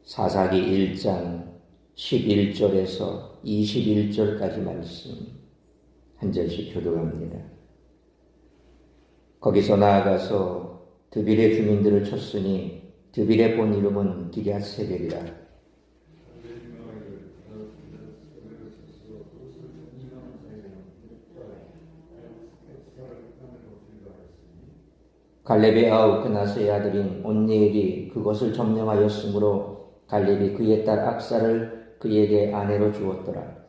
사사기 1장 11절에서 21절까지 말씀 한 절씩 교독합니다. 거기서 나아가서 드빌의 주민들을 쳤으니 드빌의 본 이름은 기럇세벨이라. 갈렙의 아우 그나스의 아들인 온니엘이 그것을 점령하였으므로 갈렙이 그의 딸 악사를 그에게 아내로 주었더라.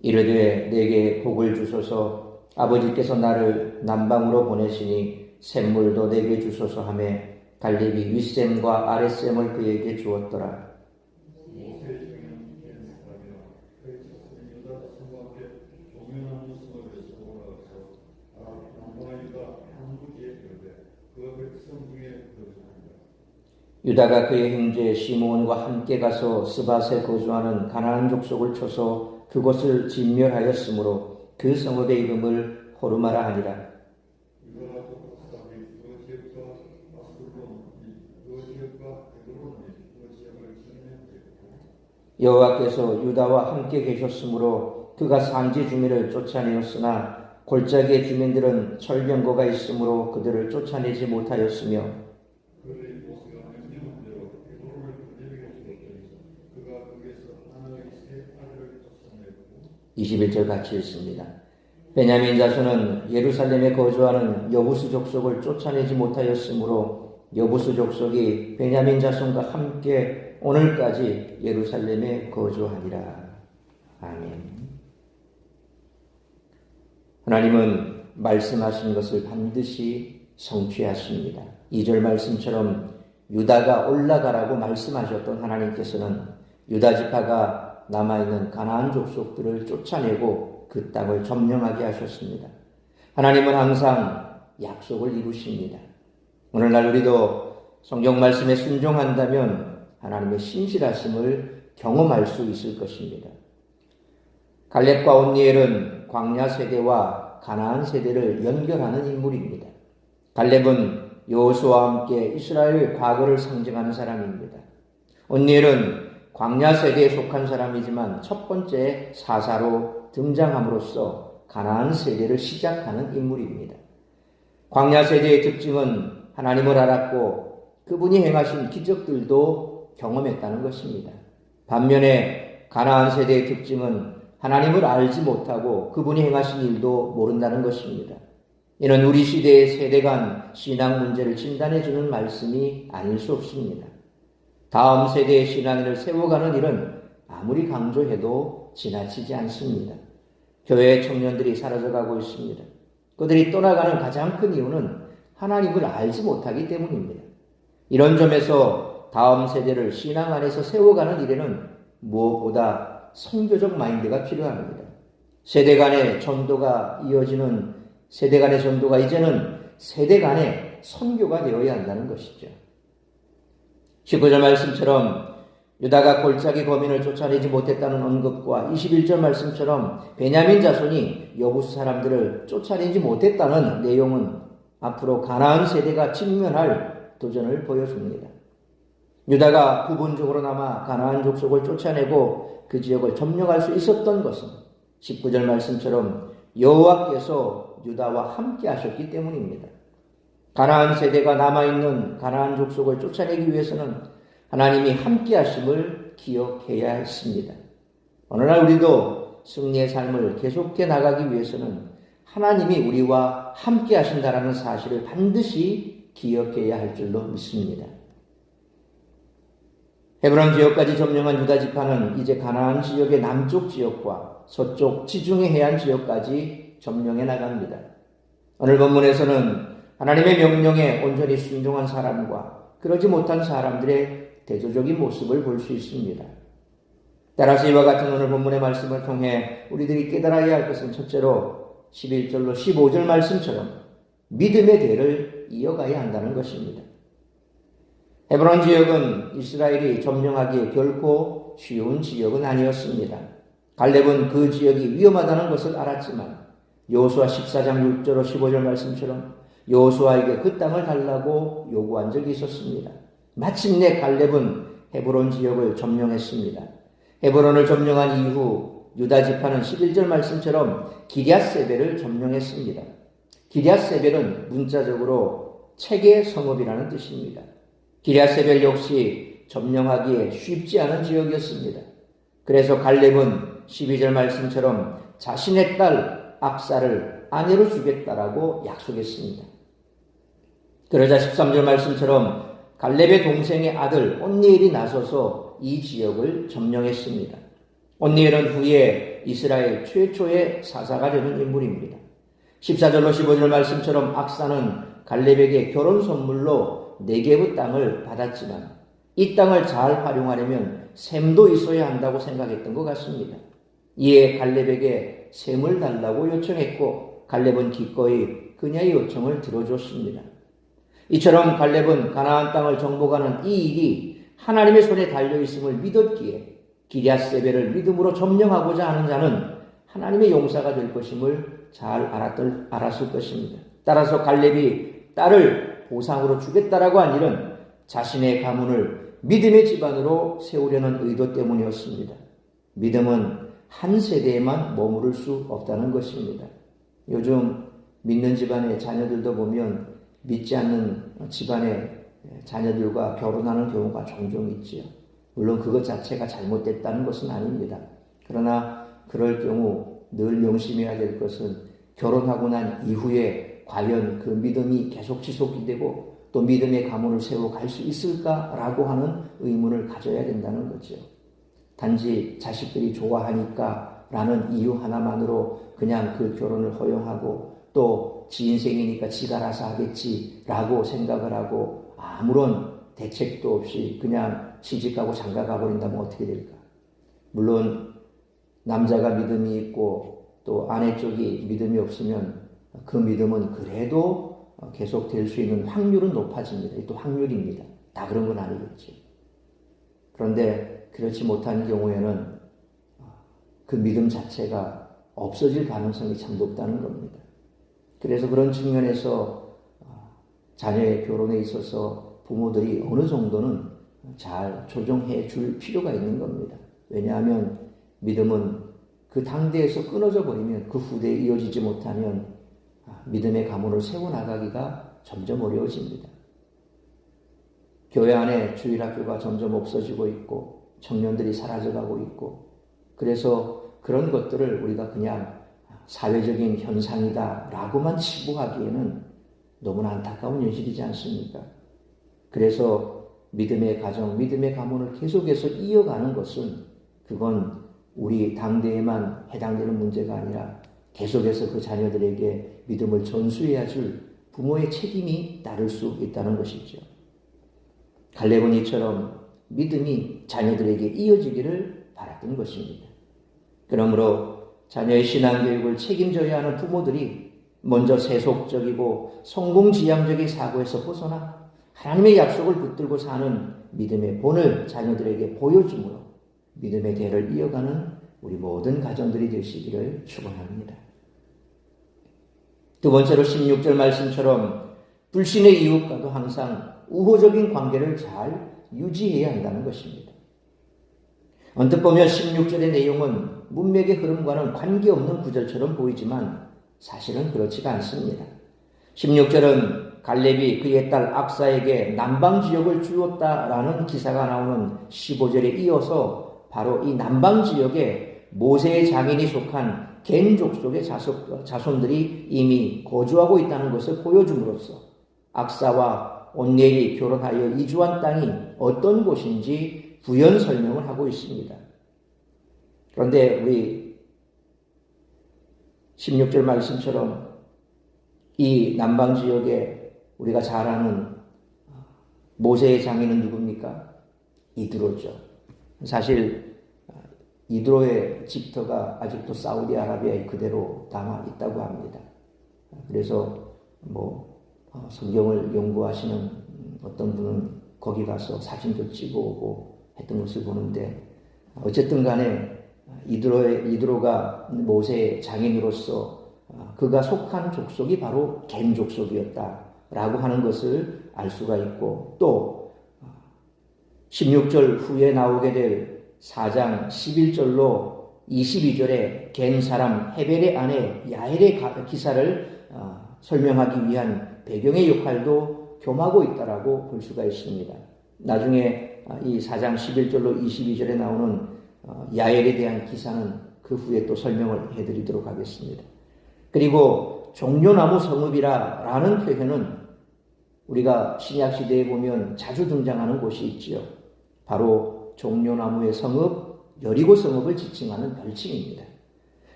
이르되 내게 복을 주소서. 아버지께서 나를 남방으로 보내시니 샘물도 내게 주소서 하며 갈렙이 윗샘과 아랫샘을 그에게 주었더라. 유다가 그의 형제 시므온과 함께 가서 스밧에 거주하는 가나안 족속을 쳐서 그곳을 진멸하였으므로 그 성읍의 이름을 호르마라 하니라. 여호와께서 유다와 함께 계셨으므로 그가 산지 주민을 쫓아내었으나 골짜기의 주민들은 철병거가 있으므로 그들을 쫓아내지 못하였으며 21절 같이 읽습니다. 베냐민 자손은 예루살렘에 거주하는 여부수 족속을 쫓아내지 못하였으므로 여부수 족속이 베냐민 자손과 함께 오늘까지 예루살렘에 거주하니라. 아멘. 하나님은 말씀하신 것을 반드시 성취하십니다. 2절 말씀처럼 유다가 올라가라고 말씀하셨던 하나님께서는 유다 지파가 남아있는 가나안 족속들을 쫓아내고 그 땅을 점령하게 하셨습니다. 하나님은 항상 약속을 이루십니다. 오늘날 우리도 성경 말씀에 순종한다면 하나님의 신실하심을 경험할 수 있을 것입니다. 갈렙과 온니엘은 광야 세대와 가나안 세대를 연결하는 인물입니다. 갈렙은 여호수아와 함께 이스라엘 과거를 상징하는 사람입니다. 온니엘은 광야 세대에 속한 사람이지만 첫 번째 사사로 등장함으로써 가나안 세대를 시작하는 인물입니다. 광야 세대의 특징은 하나님을 알았고 그분이 행하신 기적들도 경험했다는 것입니다. 반면에 가나안 세대의 특징은 하나님을 알지 못하고 그분이 행하신 일도 모른다는 것입니다. 이는 우리 시대의 세대 간 신앙 문제를 진단해 주는 말씀이 아닐 수 없습니다. 다음 세대의 신앙인을 세워가는 일은 아무리 강조해도 지나치지 않습니다. 교회의 청년들이 사라져가고 있습니다. 그들이 떠나가는 가장 큰 이유는 하나님을 알지 못하기 때문입니다. 이런 점에서 다음 세대를 신앙 안에서 세워가는 일에는 무엇보다 선교적 마인드가 필요합니다. 세대 간의 전도가 이어지는 세대 간의 전도가 이제는 세대 간의 선교가 되어야 한다는 것이죠. 19절 말씀처럼 유다가 골짜기 거민을 쫓아내지 못했다는 언급과 21절 말씀처럼 베냐민 자손이 여부수 사람들을 쫓아내지 못했다는 내용은 앞으로 가나안 세대가 직면할 도전을 보여줍니다. 유다가 부분적으로 남아 가나안 족속을 쫓아내고 그 지역을 점령할 수 있었던 것은 19절 말씀처럼 여호와께서 유다와 함께 하셨기 때문입니다. 가나안 세대가 남아있는 가나안 족속을 쫓아내기 위해서는 하나님이 함께 하심을 기억해야 했습니다. 오늘날 우리도 승리의 삶을 계속해 나가기 위해서는 하나님이 우리와 함께 하신다라는 사실을 반드시 기억해야 할 줄로 믿습니다. 헤브론 지역까지 점령한 유다 지파는 이제 가나안 지역의 남쪽 지역과 서쪽 지중해 해안 지역까지 점령해 나갑니다. 오늘 본문에서는 하나님의 명령에 온전히 순종한 사람과 그러지 못한 사람들의 대조적인 모습을 볼 수 있습니다. 따라서 이와 같은 오늘 본문의 말씀을 통해 우리들이 깨달아야 할 것은 첫째로 11절로 15절 말씀처럼 믿음의 대를 이어가야 한다는 것입니다. 헤브론 지역은 이스라엘이 점령하기에 결코 쉬운 지역은 아니었습니다. 갈렙은 그 지역이 위험하다는 것을 알았지만 여호수아 14장 6절 15절 말씀처럼 여호수아에게 그 땅을 달라고 요구한 적이 있었습니다. 마침내 갈렙은 헤브론 지역을 점령했습니다. 헤브론을 점령한 이후 유다 지파는 11절 말씀처럼 기럇세벨을 점령했습니다. 기럇세벨은 문자적으로 책의 성읍이라는 뜻입니다. 기럇세벨 역시 점령하기에 쉽지 않은 지역이었습니다. 그래서 갈렙은 12절 말씀처럼 자신의 딸 악사를 아내로 주겠다라고 약속했습니다. 그러자 13절 말씀처럼 갈렙의 동생의 아들 온니엘이 나서서 이 지역을 점령했습니다. 온니엘은 후에 이스라엘 최초의 사사가 되는 인물입니다. 14절로 15절 말씀처럼 악사는 갈렙에게 결혼 선물로 네게브 땅을 받았지만 이 땅을 잘 활용하려면 샘도 있어야 한다고 생각했던 것 같습니다. 이에 갈렙에게 샘을 달라고 요청했고 갈렙은 기꺼이 그녀의 요청을 들어줬습니다. 이처럼 갈렙은 가나안 땅을 정복하는 이 일이 하나님의 손에 달려있음을 믿었기에 기럇세벨을 믿음으로 점령하고자 하는 자는 하나님의 용사가 될 것임을 잘 알았을 것입니다. 따라서 갈렙이 딸을 보상으로 주겠다라고 한 일은 자신의 가문을 믿음의 집안으로 세우려는 의도 때문이었습니다. 믿음은 한 세대에만 머무를 수 없다는 것입니다. 요즘 믿는 집안의 자녀들도 보면 믿지 않는 집안의 자녀들과 결혼하는 경우가 종종 있지요. 물론 그것 자체가 잘못됐다는 것은 아닙니다. 그러나 그럴 경우 늘 명심해야 될 것은 결혼하고 난 이후에 과연 그 믿음이 계속 지속이 되고 또 믿음의 가문을 세워갈 수 있을까라고 하는 의문을 가져야 된다는 거죠. 단지 자식들이 좋아하니까 라는 이유 하나만으로 그냥 그 결혼을 허용하고 또 지 인생이니까 지가 알아서 하겠지라고 생각을 하고 아무런 대책도 없이 그냥 시집가고 장가가 버린다면 어떻게 될까? 물론 남자가 믿음이 있고 또 아내 쪽이 믿음이 없으면 그 믿음은 그래도 계속 될 수 있는 확률은 높아집니다. 또 확률입니다. 다 그런 건 아니겠지. 그런데 그렇지 못한 경우에는 그 믿음 자체가 없어질 가능성이 참 높다는 겁니다. 그래서 그런 측면에서 자녀의 결혼에 있어서 부모들이 어느 정도는 잘 조정해 줄 필요가 있는 겁니다. 왜냐하면 믿음은 그 당대에서 끊어져 버리면 그 후대에 이어지지 못하면 믿음의 가문을 세워나가기가 점점 어려워집니다. 교회 안에 주일학교가 점점 없어지고 있고 청년들이 사라져가고 있고 그래서 그런 것들을 우리가 그냥 사회적인 현상이다라고만 치부하기에는 너무나 안타까운 현실이지 않습니까? 그래서 믿음의 가정, 믿음의 가문을 계속해서 이어가는 것은 그건 우리 당대에만 해당되는 문제가 아니라 계속해서 그 자녀들에게 믿음을 전수해야 줄 부모의 책임이 따를 수 있다는 것이죠. 갈렙은 이처럼 믿음이 자녀들에게 이어지기를 바랐던 것입니다. 그러므로 자녀의 신앙교육을 책임져야 하는 부모들이 먼저 세속적이고 성공지향적인 사고에서 벗어나 하나님의 약속을 붙들고 사는 믿음의 본을 자녀들에게 보여주므로 믿음의 대를 이어가는 우리 모든 가정들이 되시기를 축원합니다. 두 번째로 16절 말씀처럼 불신의 이웃과도 항상 우호적인 관계를 잘 유지해야 한다는 것입니다. 언뜻 보면 16절의 내용은 문맥의 흐름과는 관계없는 구절처럼 보이지만 사실은 그렇지가 않습니다. 16절은 갈렙이 그의 딸 악사에게 남방 지역을 주었다라는 기사가 나오는 15절에 이어서 바로 이 남방 지역에 모세의 장인이 속한 겐 족속의 자손들이 이미 거주하고 있다는 것을 보여줌으로써 악사와 온니엘이 결혼하여 이주한 땅이 어떤 곳인지 부연 설명을 하고 있습니다. 그런데 우리 16절 말씀처럼 이 남방 지역에 우리가 잘 아는 모세의 장인은 누굽니까? 이드로죠. 사실 이드로의 집터가 아직도 사우디아라비아에 그대로 남아 있다고 합니다. 그래서 성경을 연구하시는 어떤 분은 거기 가서 사진도 찍어오고 했던 것을 보는데 어쨌든 간에 이드로가 모세의 장인으로서 그가 속한 족속이 바로 겐 족속이었다라고 하는 것을 알 수가 있고, 또 16절 후에 나오게 될 4장 11절로 22절에 겐 사람 헤벨의 아내 야엘의 기사를 설명하기 위한 배경의 역할도 겸하고 있다라고 볼 수가 있습니다. 나중에 이 4장 11절로 22절에 나오는 야엘에 대한 기사는 그 후에 또 설명을 해드리도록 하겠습니다. 그리고 종려나무 성읍이라는 표현은 우리가 신약시대에 보면 자주 등장하는 곳이 있지요. 바로 종려나무의 성읍, 여리고 성읍을 지칭하는 별칭입니다.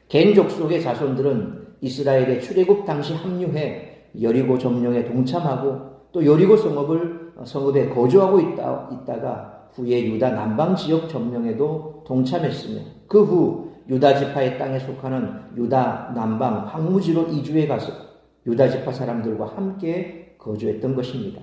겐 족속의 자손들은 이스라엘의 출애굽 당시 합류해 여리고 점령에 동참하고 또 여리고 성읍에 거주하고 있다가 후에 유다 남방 지역 점령에도 동참했으며, 그 후 유다 지파의 땅에 속하는 유다 남방 황무지로 이주해 가서 유다 지파 사람들과 함께 거주했던 것입니다.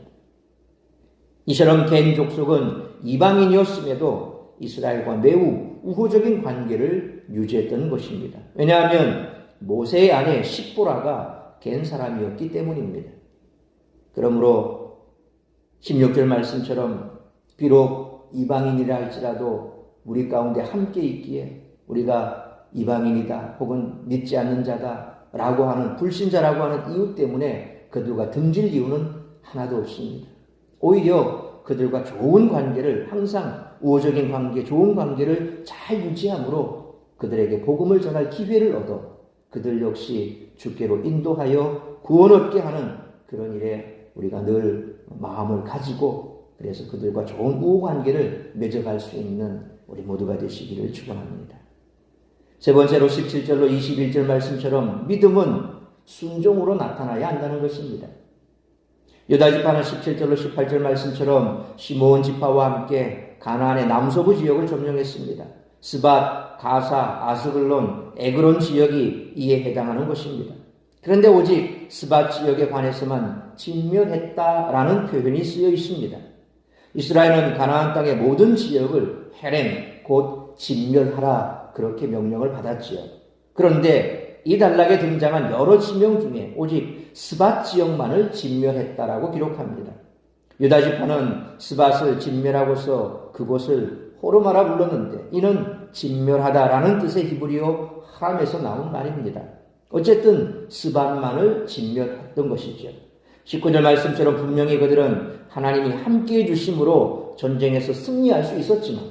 이처럼 겐 족속은 이방인이었음에도 이스라엘과 매우 우호적인 관계를 유지했던 것입니다. 왜냐하면 모세의 아내 십보라가 겐 사람이었기 때문입니다. 그러므로 16절 말씀처럼 비록 이방인이라 할지라도 우리 가운데 함께 있기에 우리가 이방인이다 혹은 믿지 않는 자다 라고 하는, 불신자라고 하는 이유 때문에 그들과 등질 이유는 하나도 없습니다. 오히려 그들과 좋은 관계를, 항상 우호적인 관계, 좋은 관계를 잘 유지함으로 그들에게 복음을 전할 기회를 얻어 그들 역시 주께로 인도하여 구원 얻게 하는 그런 일에 우리가 늘 마음을 가지고, 그래서 그들과 좋은 우호 관계를 맺어갈 수 있는 우리 모두가 되시기를 축원합니다. 세 번째로 17절로 21절 말씀처럼 믿음은 순종으로 나타나야 한다는 것입니다. 유다 지파는 17절로 18절 말씀처럼 시므온 지파와 함께 가나안의 남서부 지역을 점령했습니다. 스밧, 가사, 아스글론, 에그론 지역이 이에 해당하는 것입니다. 그런데 오직 스밧 지역에 관해서만 진멸했다라는 표현이 쓰여 있습니다. 이스라엘은 가나안 땅의 모든 지역을 헤렘, 곧 진멸하라, 그렇게 명령을 받았지요. 그런데 이 단락에 등장한 여러 지명 중에 오직 스밧 지역만을 진멸했다라고 기록합니다. 유다 지파는 스밧을 진멸하고서 그곳을 호르마라 불렀는데, 이는 진멸하다라는 뜻의 히브리어 하람에서 나온 말입니다. 어쨌든 스밧만을 진멸했던 것이죠. 19절 말씀처럼 분명히 그들은 하나님이 함께해 주심으로 전쟁에서 승리할 수 있었지만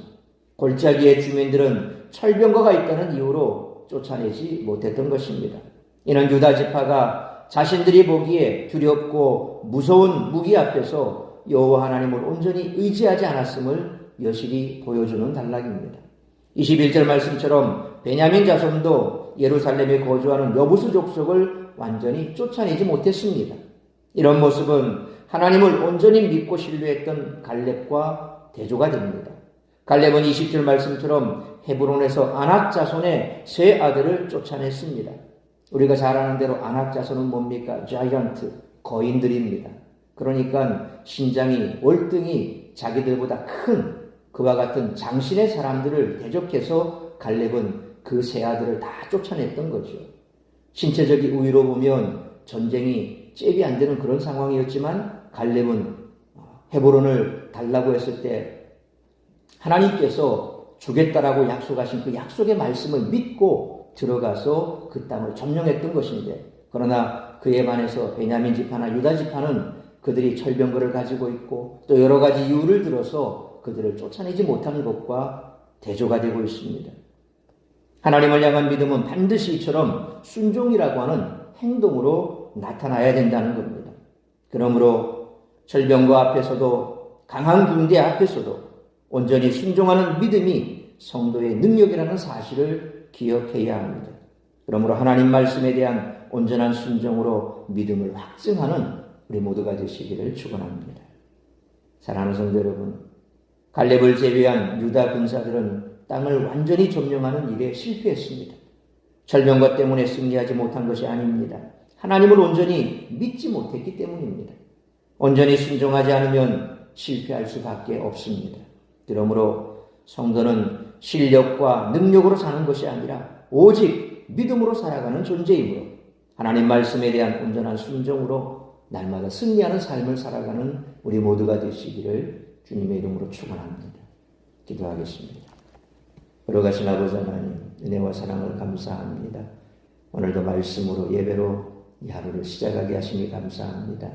골짜기의 주민들은 철병거가 있다는 이유로 쫓아내지 못했던 것입니다. 이는 유다 지파가 자신들이 보기에 두렵고 무서운 무기 앞에서 여호와 하나님을 온전히 의지하지 않았음을 여실히 보여주는 단락입니다. 21절 말씀처럼 베냐민 자손도 예루살렘에 거주하는 여부수 족속을 완전히 쫓아내지 못했습니다. 이런 모습은 하나님을 온전히 믿고 신뢰했던 갈렙과 대조가 됩니다. 갈렙은 20절 말씀처럼 헤브론에서 아낙 자손의 세 아들을 쫓아냈습니다. 우리가 잘 아는 대로 아낙 자손은 뭡니까? 자이언트, 거인들입니다. 그러니까 신장이, 월등히 자기들보다 큰 그와 같은 장신의 사람들을 대적해서 갈렙은 그 세 아들을 다 쫓아냈던 거죠. 신체적인 우위로 보면 전쟁이 잽이 안 되는 그런 상황이었지만 갈렙은 헤브론을 달라고 했을 때 하나님께서 주겠다라고 약속하신 그 약속의 말씀을 믿고 들어가서 그 땅을 점령했던 것인데, 그러나 그에 반해서 베냐민 지파나 유다 지파는 그들이 철병거를 가지고 있고 또 여러 가지 이유를 들어서 그들을 쫓아내지 못하는 것과 대조가 되고 있습니다. 하나님을 향한 믿음은 반드시 이처럼 순종이라고 하는 행동으로 나타나야 된다는 겁니다. 그러므로 철병거 앞에서도 강한 군대 앞에서도 온전히 순종하는 믿음이 성도의 능력이라는 사실을 기억해야 합니다. 그러므로 하나님 말씀에 대한 온전한 순종으로 믿음을 확증하는 우리 모두가 되시기를 축원합니다. 사랑하는 성도 여러분, 갈렙을 제외한 유다 군사들은 땅을 완전히 점령하는 일에 실패했습니다. 철병거 때문에 승리하지 못한 것이 아닙니다. 하나님을 온전히 믿지 못했기 때문입니다. 온전히 순종하지 않으면 실패할 수밖에 없습니다. 그러므로 성도는 실력과 능력으로 사는 것이 아니라 오직 믿음으로 살아가는 존재이므로 하나님 말씀에 대한 온전한 순종으로 날마다 승리하는 삶을 살아가는 우리 모두가 되시기를 주님의 이름으로 축원합니다. 기도하겠습니다. 걸어가신 아버지 하나님, 은혜와 사랑을 감사합니다. 오늘도 말씀으로 예배로 이 하루를 시작하게 하시니 감사합니다.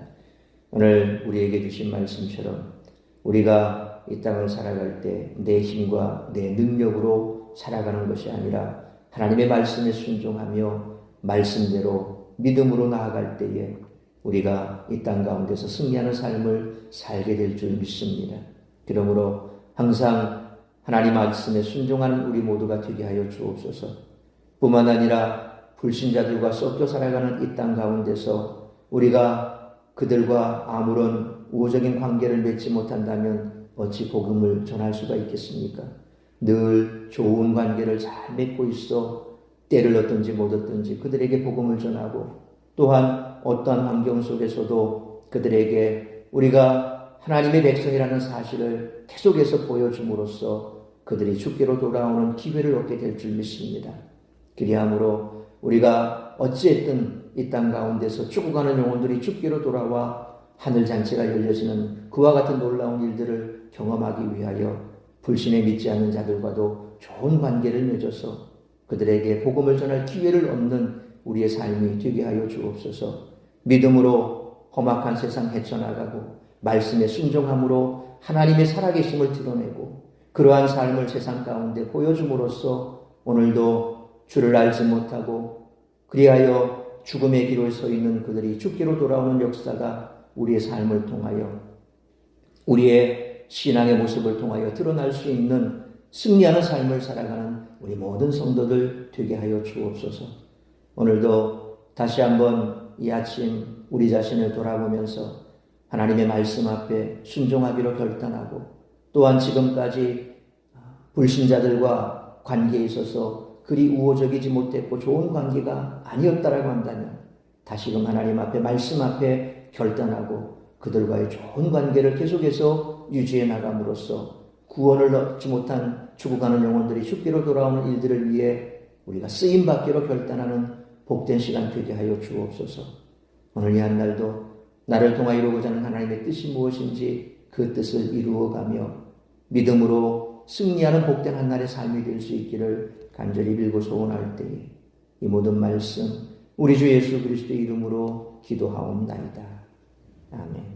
오늘 우리에게 주신 말씀처럼 우리가 이 땅을 살아갈 때 내 힘과 내 능력으로 살아가는 것이 아니라 하나님의 말씀에 순종하며 말씀대로 믿음으로 나아갈 때에 우리가 이 땅 가운데서 승리하는 삶을 살게 될 줄 믿습니다. 그러므로 항상 하나님 말씀에 순종하는 우리 모두가 되게 하여 주옵소서. 뿐만 아니라 불신자들과 섞여 살아가는 이 땅 가운데서 우리가 그들과 아무런 우호적인 관계를 맺지 못한다면 어찌 복음을 전할 수가 있겠습니까? 늘 좋은 관계를 잘 맺고 있어 때를 얻든지 못 얻든지 그들에게 복음을 전하고 또한 어떠한 환경 속에서도 그들에게 우리가 하나님의 백성이라는 사실을 계속해서 보여줌으로써 그들이 주께로 돌아오는 기회를 얻게 될 줄 믿습니다. 그리함으로 우리가 어찌했든 이 땅 가운데서 죽어가는 영혼들이 주께로 돌아와 하늘잔치가 열려지는 그와 같은 놀라운 일들을 경험하기 위하여 불신에 믿지 않는 자들과도 좋은 관계를 맺어서 그들에게 복음을 전할 기회를 얻는 우리의 삶이 되게 하여 주옵소서. 믿음으로 험악한 세상 헤쳐나가고 말씀에 순종함으로 하나님의 살아계심을 드러내고 그러한 삶을 세상 가운데 보여줌으로써 오늘도 주를 알지 못하고 그리하여 죽음의 길에 서 있는 그들이 주께로 돌아오는 역사가 우리의 삶을 통하여 우리의 신앙의 모습을 통하여 드러날 수 있는 승리하는 삶을 살아가는 우리 모든 성도들 되게 하여 주옵소서. 오늘도 다시 한번 이 아침 우리 자신을 돌아보면서 하나님의 말씀 앞에 순종하기로 결단하고 또한 지금까지 불신자들과 관계에 있어서 그리 우호적이지 못했고 좋은 관계가 아니었다라고 한다면 다시금 하나님 앞에 말씀 앞에 결단하고 그들과의 좋은 관계를 계속해서 유지해 나감으로써 구원을 얻지 못한 죽어가는 영혼들이 주께로 돌아오는 일들을 위해 우리가 쓰임받기로 결단하는 복된 시간 되게 하여 주옵소서. 오늘 이 한날도 나를 통하여 이루고자 하는 하나님의 뜻이 무엇인지 그 뜻을 이루어가며 믿음으로 승리하는 복된 한날의 삶이 될 수 있기를 간절히 빌고 소원할 때에 이 모든 말씀 우리 주 예수 그리스도의 이름으로 기도하옵나이다. 아멘.